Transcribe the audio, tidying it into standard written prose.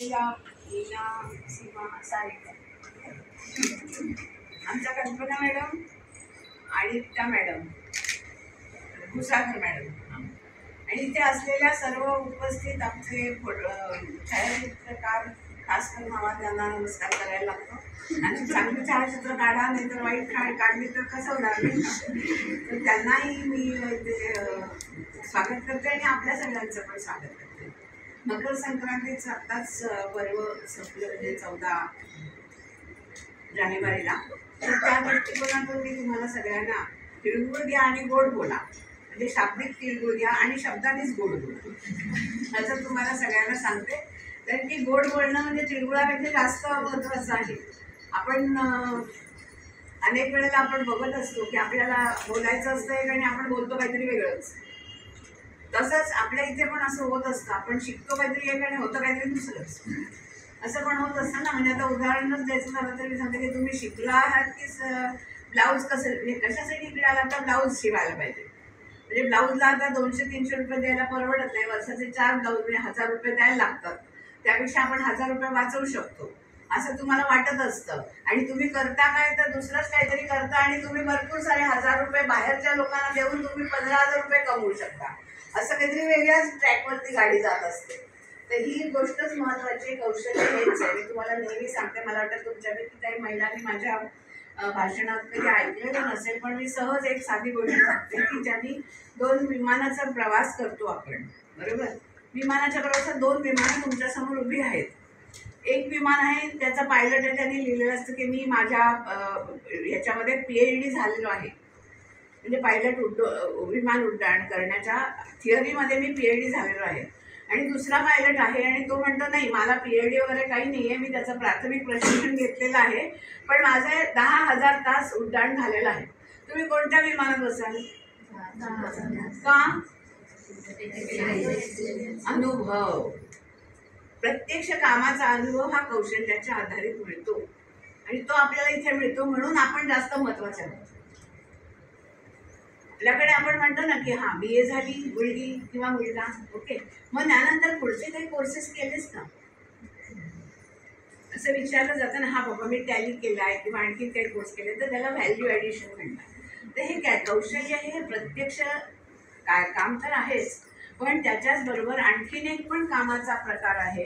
मीना, सीमा, सारिका, आमच्या कल्पना मॅडम आणि त्या मॅडम घुसाकर मॅडम आणि इथे असलेल्या सर्व उपस्थित आमचे छायाचित्रकार, खास करून आम्हाला त्यांना नमस्कार करायला लागतो. आणि चांगली छायाचित्र काढा, नाही तर वाईट काढली तर कसं होणार नाही. तर त्यांनाही मी ते स्वागत करते आणि आपल्या सगळ्यांचं पण स्वागत करते. मकर संक्रांतीचं आत्ताच पर्व संपलं, म्हणजे 14 जानेवारीला. तर त्या दृष्टिकोनातून मी तुम्हाला सगळ्यांना तिळगुळ द्या आणि गोड बोला, म्हणजे शाब्दिक तिळगुळ द्या आणि शब्दानेच गोड बोला, असं तुम्हाला सगळ्यांना सांगते. कारण की गोड बोलणं म्हणजे तिळगुळापेक्षा जास्त महत्त्वाचं आहे. आपण अनेक वेळेला आपण बघत असतो की आपल्याला बोलायचं असतं एक आणि आपण बोलतो काहीतरी वेगळंच. तसंच आपल्या इथे पण असं होत असतं, आपण शिकतो काहीतरी एक आणि होतं काहीतरी दुसरंच, असं पण होत असतं ना. म्हणजे आता उदाहरणच द्यायचं झालं तर मी सांगते की तुम्ही शिकला आहात की ब्लाऊज कसं, म्हणजे कशासाठी इकडे आला तर ब्लाऊज शिवायला पाहिजे. म्हणजे ब्लाऊजला आता 200-300 रुपये द्यायला परवडत नाही. वर्षाचे 4 ब्लाऊज म्हणजे 1000 रुपये द्यायला लागतात. त्यापेक्षा आपण 1000 रुपये वाचवू शकतो असं तुम्हाला वाटत असतं. आणि तुम्ही करता काय तर दुसरंच काहीतरी करता आणि तुम्ही भरपूर सारे 1000 रुपये बाहेरच्या लोकांना देऊन तुम्ही 15,000 रुपये कमवू शकता. असं काहीतरी वेगळ्याच ट्रॅकवरती गाडी जात असते. तर ही गोष्टच महत्त्वाची, कौशल्य हेच आहे. मी तुम्हाला नेहमी सांगते, मला वाटतं तुमच्यापैकी काही महिलांनी माझ्या भाषणात कधी ऐकलेलं नसेल, पण मी सहज एक साधी गोष्ट सांगते की ज्यांनी 2 विमानाचा प्रवास करतो आपण, बरोबर. विमानाच्या प्रवासात 2 विमानं तुमच्यासमोर उभी आहेत. एक विमान आहे, त्याचा पायलट आहे, त्यांनी लिहिलेलं असतं की मी माझ्या ह्याच्यामध्ये PhD झालेलो आहे, म्हणजे पायलट विमान उड्डाण करण्याच्या थिअरीमध्ये मी PhD झालेलो आहे. आणि दुसरा पायलट आहे आणि तो म्हणतो नाही, मला PhD वगैरे काही नाही आहे, मी त्याचं प्राथमिक प्रशिक्षण घेतलेलं आहे, पण माझे 10,000 तास उड्डाण झालेलं आहे. तुम्ही कोणत्या विमानात बसाल? का? अनुभव. प्रत्यक्ष कामाचा अनुभव हा कौशल्याच्या आधारित मिळतो आणि तो आपल्याला इथे मिळतो, म्हणून आपण जास्त महत्त्वाचं आहे. आपल्याकडे आपण म्हणतो ना की हां BA झाली मुलगी किंवा मुलगा, ओके, मग त्यानंतर पुढचे काही कोर्सेस केलेस का असं विचारलं जातं ना. हा बाबा मी टॅली केला आहे किंवा आणखी काही कोर्स केले, तर त्याला व्हॅल्यू ॲडिशन म्हणतात. तर हे काय कौशल्य, हे प्रत्यक्ष काम तर आहेच, पण त्याच्याच बरोबर आणखीन एक पण कामाचा प्रकार आहे.